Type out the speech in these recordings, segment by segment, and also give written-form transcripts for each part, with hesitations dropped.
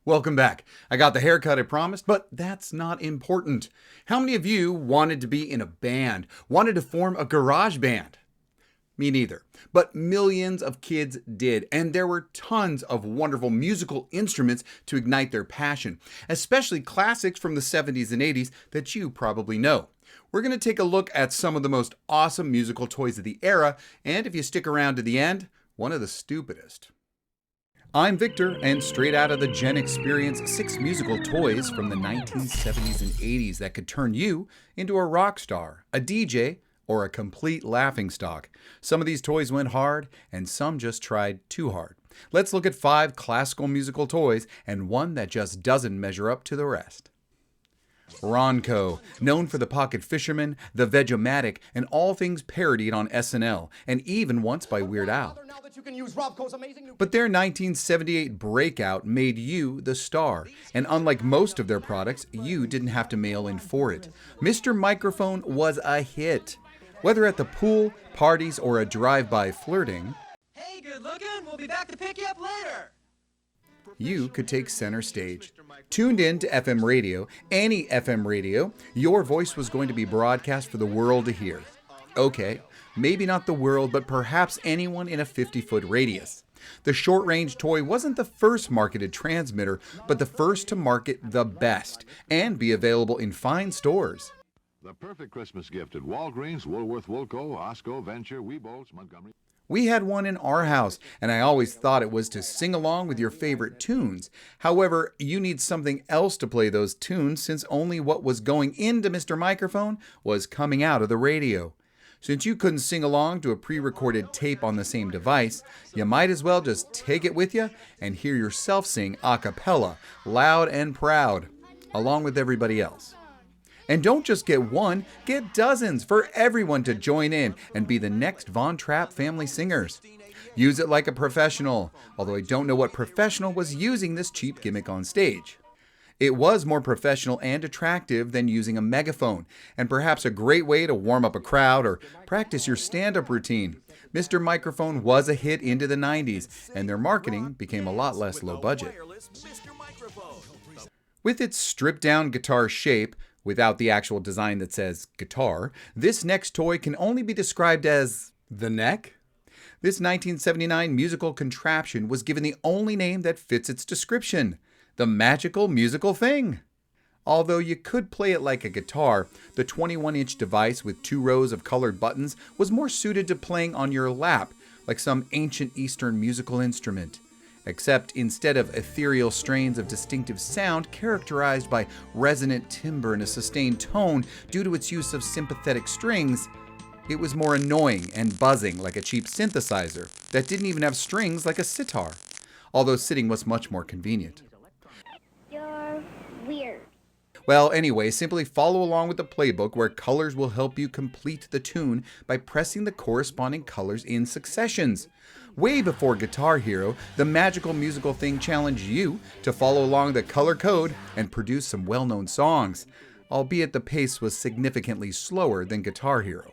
Welcome back. I got the haircut I promised, but that's not important. How many of you wanted to be in a band, wanted to form a garage band? Me neither. But millions of kids did, and there were tons of wonderful musical instruments to ignite their passion, especially classics from the 70s and 80s that you probably know. We're going to take a look at some of the most awesome musical toys of the era, and if you stick around to the end, one of the stupidest. I'm Victor, and straight out of the Gen Experience, 6 musical toys from the 1970s and 80s that could turn you into a rock star, a DJ, or a complete laughingstock. Some of these toys went hard, and some just tried too hard. Let's look at 5 classical musical toys, and one that just doesn't measure up to the rest. Ronco, known for the Pocket Fisherman, the Veg-O-Matic, and all things parodied on SNL, and even once by Weird Al. But their 1978 breakout made you the star, and unlike most of their products, you didn't have to mail in for it. Mr. Microphone was a hit. Whether at the pool, parties, or a drive-by flirting, hey, good looking, we'll be back to pick you up later. You could take center stage. Tuned in to FM radio, any FM radio, your voice was going to be broadcast for the world to hear. Okay, maybe not the world, but perhaps anyone in a 50-foot radius. The short-range toy wasn't the first marketed transmitter, but the first to market the best and be available in fine stores. The perfect Christmas gift at Walgreens, Woolworth, Woolco, Osco, Venture, Weebles, Montgomery. We had one in our house, and I always thought it was to sing along with your favorite tunes. However, you need something else to play those tunes since only what was going into Mr. Microphone was coming out of the radio. Since you couldn't sing along to a pre-recorded tape on the same device, you might as well just take it with you and hear yourself sing a cappella, loud and proud, along with everybody else. And don't just get one, get dozens for everyone to join in and be the next Von Trapp family singers. Use it like a professional, although I don't know what professional was using this cheap gimmick on stage. It was more professional and attractive than using a megaphone, and perhaps a great way to warm up a crowd or practice your stand-up routine. Mr. Microphone was a hit into the 90s, and their marketing became a lot less low budget. With its stripped-down guitar shape, without the actual design that says guitar, this next toy can only be described as the neck. This 1979 musical contraption was given the only name that fits its description, the magical musical thing. Although you could play it like a guitar, the 21-inch device with 2 rows of colored buttons was more suited to playing on your lap, like some ancient Eastern musical instrument. Except instead of ethereal strains of distinctive sound characterized by resonant timbre and a sustained tone due to its use of sympathetic strings, it was more annoying and buzzing like a cheap synthesizer that didn't even have strings like a sitar, although sitting was much more convenient. You're weird. Well, anyway, simply follow along with the playbook where colors will help you complete the tune by pressing the corresponding colors in successions. Way before Guitar Hero, the magical musical thing challenged you to follow along the color code and produce some well-known songs, albeit the pace was significantly slower than Guitar Hero.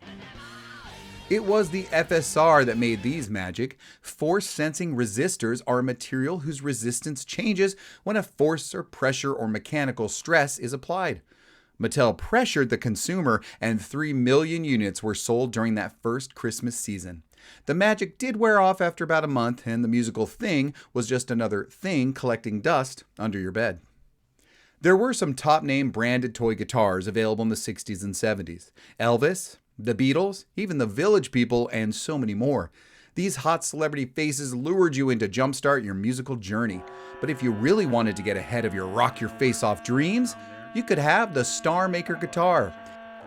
It was the FSR that made these magic. Force-sensing resistors are a material whose resistance changes when a force or pressure or mechanical stress is applied. Mattel pressured the consumer, and 3 million units were sold during that first Christmas season. The magic did wear off after about a month, and the musical thing was just another thing collecting dust under your bed. There were some top-name branded toy guitars available in the 60s and 70s. Elvis, the Beatles, even the Village People, and so many more. These hot celebrity faces lured you in to jumpstart your musical journey. But if you really wanted to get ahead of your rock-your-face-off dreams, you could have the Star Maker guitar.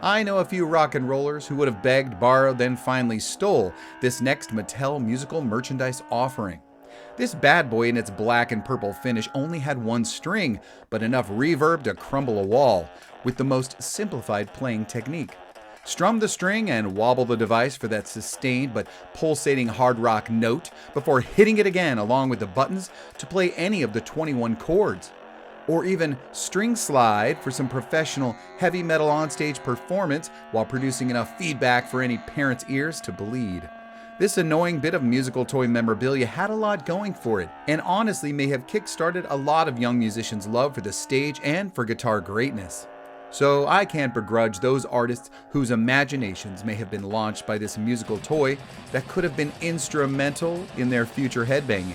I know a few rock and rollers who would have begged, borrowed, then finally stole this next Mattel musical merchandise offering. This bad boy in its black and purple finish only had 1 string, but enough reverb to crumble a wall, with the most simplified playing technique. Strum the string and wobble the device for that sustained but pulsating hard rock note before hitting it again along with the buttons to play any of the 21 chords. Or even string slide for some professional heavy metal onstage performance while producing enough feedback for any parent's ears to bleed. This annoying bit of musical toy memorabilia had a lot going for it, and honestly may have kick-started a lot of young musicians' love for the stage and for guitar greatness. So I can't begrudge those artists whose imaginations may have been launched by this musical toy that could have been instrumental in their future headbanging.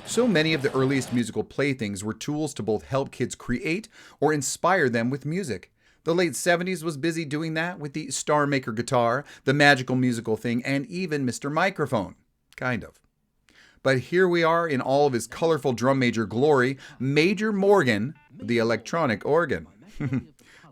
So many of the earliest musical playthings were tools to both help kids create or inspire them with music. The late 70s was busy doing that with the Star Maker guitar, the Magical Musical Thing, and even Mr. Microphone. Kind of. But here we are in all of his colorful drum major glory, Major Morgan, the electronic organ.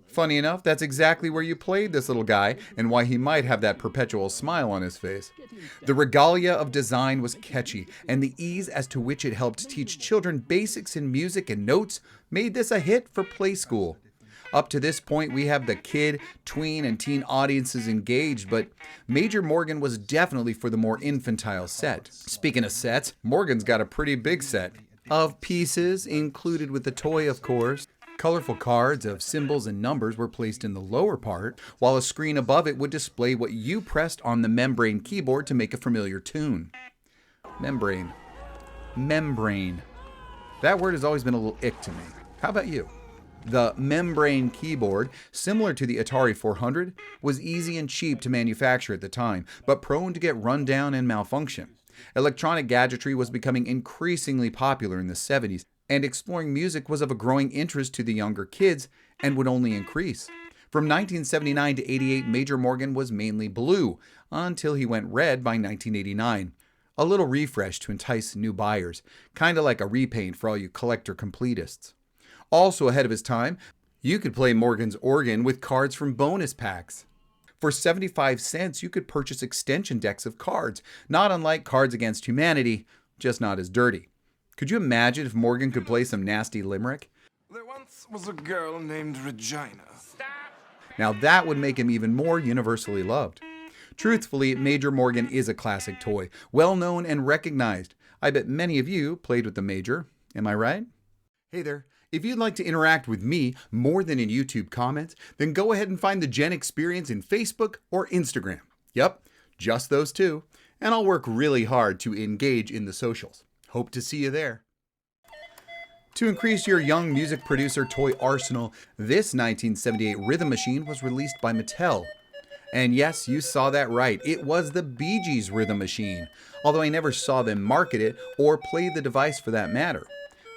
Funny enough, that's exactly where you played this little guy and why he might have that perpetual smile on his face. The regalia of design was catchy, and the ease as to which it helped teach children basics in music and notes made this a hit for play school. Up to this point, we have the kid, tween, and teen audiences engaged, but Major Morgan was definitely for the more infantile set. Speaking of sets, Morgan's got a pretty big set of pieces, included with the toy, of course. Colorful cards of symbols and numbers were placed in the lower part, while a screen above it would display what you pressed on the membrane keyboard to make a familiar tune. Membrane. Membrane. That word has always been a little ick to me. How about you? The membrane keyboard, similar to the Atari 400, was easy and cheap to manufacture at the time, but prone to get run down and malfunction. Electronic gadgetry was becoming increasingly popular in the 70s, and exploring music was of a growing interest to the younger kids and would only increase. From 1979 to 88, Major Morgan was mainly blue, until he went red by 1989. A little refresh to entice new buyers, kinda like a repaint for all you collector completists. Also ahead of his time, you could play Morgan's organ with cards from bonus packs. For 75 cents, you could purchase extension decks of cards, not unlike Cards Against Humanity, just not as dirty. Could you imagine if Morgan could play some nasty limerick? There once was a girl named Regina. Now that would make him even more universally loved. Truthfully, Major Morgan is a classic toy, well known and recognized. I bet many of you played with the Major. Am I right? Hey there. If you'd like to interact with me more than in YouTube comments, then go ahead and find the Gen Experience in Facebook or Instagram. Yep, just those two. And I'll work really hard to engage in the socials. Hope to see you there. To increase your young music producer toy arsenal, this 1978 Rhythm Machine was released by Mattel. And yes, you saw that right. It was the Bee Gees Rhythm Machine, although I never saw them market it or play the device for that matter.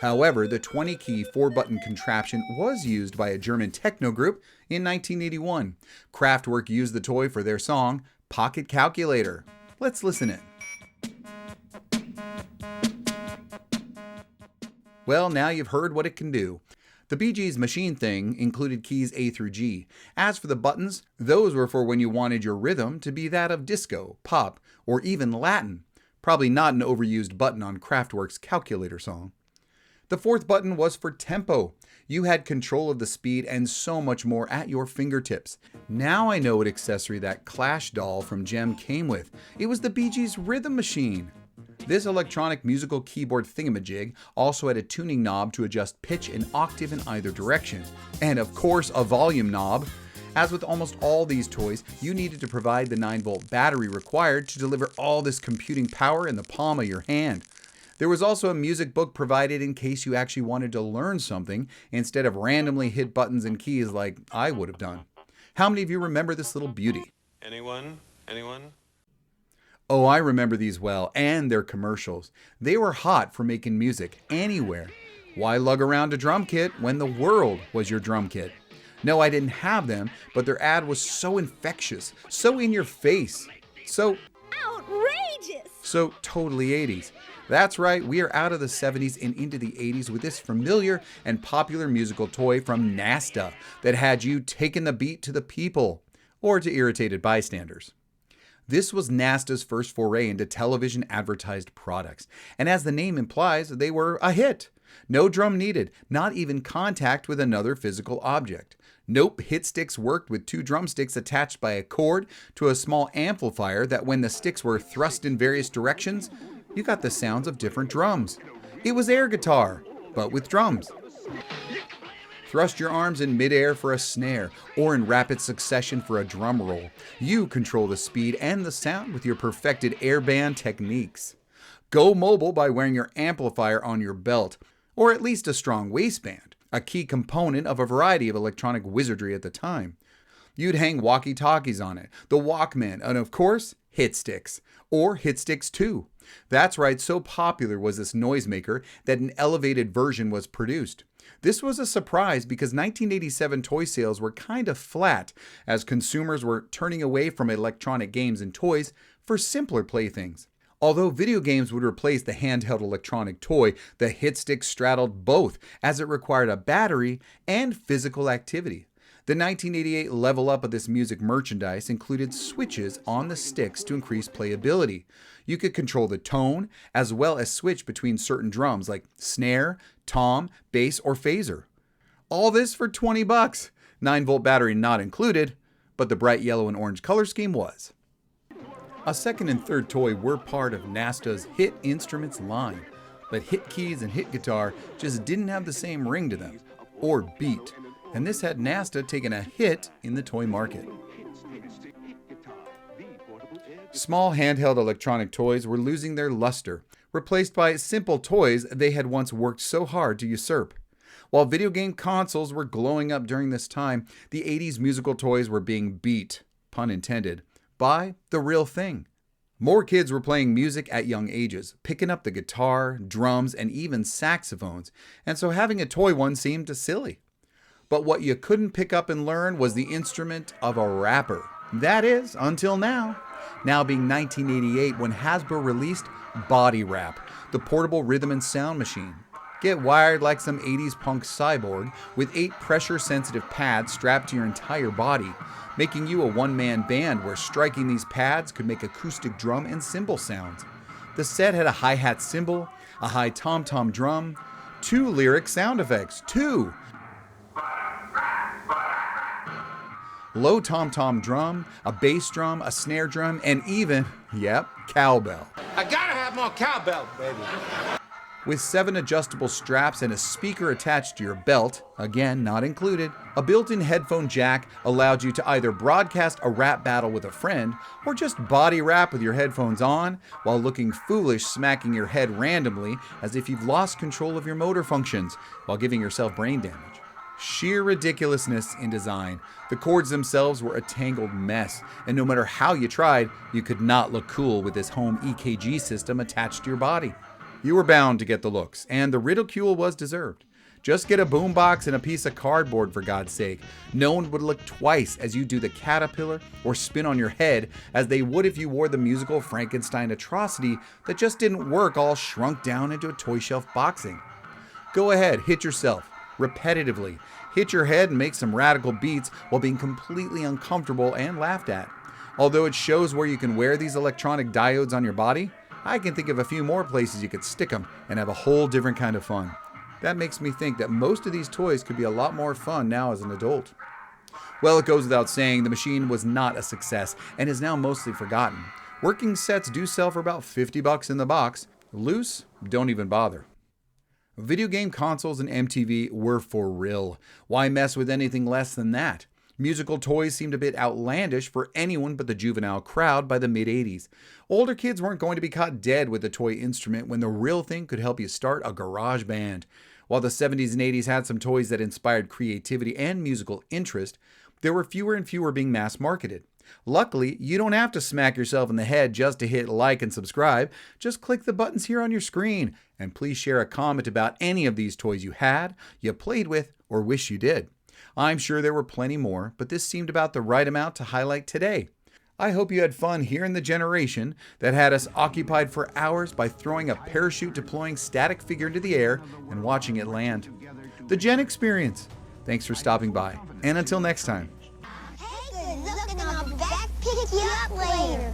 However, the 20-key 4-button contraption was used by a German techno group in 1981. Kraftwerk used the toy for their song, Pocket Calculator. Let's listen in. Well, now you've heard what it can do. The Bee Gees machine thing included keys A through G. As for the buttons, those were for when you wanted your rhythm to be that of disco, pop, or even Latin. Probably not an overused button on Kraftwerk's Calculator song. The 4th button was for tempo. You had control of the speed and so much more at your fingertips. Now I know what accessory that Clash doll from Gem came with. It was the Bee Gees Rhythm Machine. This electronic musical keyboard thingamajig also had a tuning knob to adjust pitch and octave in either direction. And of course, a volume knob. As with almost all these toys, you needed to provide the 9-volt battery required to deliver all this computing power in the palm of your hand. There was also a music book provided in case you actually wanted to learn something instead of randomly hit buttons and keys like I would have done. How many of you remember this little beauty? Anyone? Anyone? Oh, I remember these well, and their commercials. They were hot for making music anywhere. Why lug around a drum kit when the world was your drum kit? No, I didn't have them, but their ad was so infectious, so in your face, so Outrageous! so totally 80s. That's right, we are out of the 70s and into the 80s with this familiar and popular musical toy from Nasta that had you taking the beat to the people, or to irritated bystanders. This was Nasta's first foray into television advertised products, and as the name implies, they were a hit. No drum needed, not even contact with another physical object. Nope, hit sticks worked with 2 drumsticks attached by a cord to a small amplifier that when the sticks were thrust in various directions, you got the sounds of different drums. It was air guitar, but with drums. thrust your arms in midair for a snare, or in rapid succession for a drum roll. You control the speed and the sound with your perfected airband techniques. Go mobile by wearing your amplifier on your belt, or at least a strong waistband, a key component of a variety of electronic wizardry at the time. You'd hang walkie-talkies on it, the Walkman, and of course, Stix, or Stix 2. That's right, so popular was this noisemaker that an elevated version was produced. This was a surprise because 1987 toy sales were kind of flat, as consumers were turning away from electronic games and toys for simpler playthings. Although video games would replace the handheld electronic toy, the Stix straddled both, as it required a battery and physical activity. The 1988 level up of this music merchandise included switches on the sticks to increase playability. You could control the tone, as well as switch between certain drums like snare, tom, bass, or phaser. All this for $20. 9-volt battery not included, but the bright yellow and orange color scheme was. A second and third toy were part of NASTA's Hit Instruments line, but Hit Keys and Hit Guitar just didn't have the same ring to them, or beat, and this had NASTA taking a hit in the toy market. Small handheld electronic toys were losing their luster, replaced by simple toys they had once worked so hard to usurp. While video game consoles were glowing up during this time, the 80s musical toys were being beat, pun intended, by the real thing. More kids were playing music at young ages, picking up the guitar, drums, and even saxophones, and so having a toy one seemed silly. But what you couldn't pick up and learn was the instrument of a rapper. That is, until now. Now being 1988 when Hasbro released Body Rap, the portable rhythm and sound machine. Get wired like some 80s punk cyborg with 8 pressure-sensitive pads strapped to your entire body, making you a one-man band where striking these pads could make acoustic drum and cymbal sounds. The set had a hi-hat cymbal, a high tom-tom drum, 2 lyric sound effects, 2! Low tom-tom drum, a bass drum, a snare drum, and even, cowbell. I gotta have more cowbell, baby. With 7 adjustable straps and a speaker attached to your belt, again not included, a built-in headphone jack allowed you to either broadcast a rap battle with a friend or just body rap with your headphones on while looking foolish smacking your head randomly as if you've lost control of your motor functions while giving yourself brain damage. Sheer ridiculousness in design. The cords themselves were a tangled mess, and no matter how you tried, you could not look cool with this home EKG system attached to your body. You were bound to get the looks, and the ridicule was deserved. Just get a boombox and a piece of cardboard, for God's sake. No one would look twice as you do the caterpillar or spin on your head as they would if you wore the musical Frankenstein atrocity that just didn't work all shrunk down into a toy shelf boxing. Go ahead, hit yourself. Repetitively. Hit your head and make some radical beats while being completely uncomfortable and laughed at. Although it shows where you can wear these electronic diodes on your body, I can think of a few more places you could stick them and have a whole different kind of fun. That makes me think that most of these toys could be a lot more fun now as an adult. Well, it goes without saying the machine was not a success and is now mostly forgotten. Working sets do sell for about $50 in the box. Loose, don't even bother. Video game consoles and MTV were for real. Why mess with anything less than that? Musical toys seemed a bit outlandish for anyone but the juvenile crowd by the mid-80s. Older kids weren't going to be caught dead with a toy instrument when the real thing could help you start a garage band. While the 70s and 80s had some toys that inspired creativity and musical interest, there were fewer and fewer being mass marketed. Luckily, you don't have to smack yourself in the head just to hit like and subscribe. Just click the buttons here on your screen, and please share a comment about any of these toys you had, you played with, or wish you did. I'm sure there were plenty more, but this seemed about the right amount to highlight today. I hope you had fun hearing the generation that had us occupied for hours by throwing a parachute deploying static figure into the air and watching it land. The Gen Experience. Thanks for stopping by, and until next time. Hey, good looking, I'll be back pick you up later.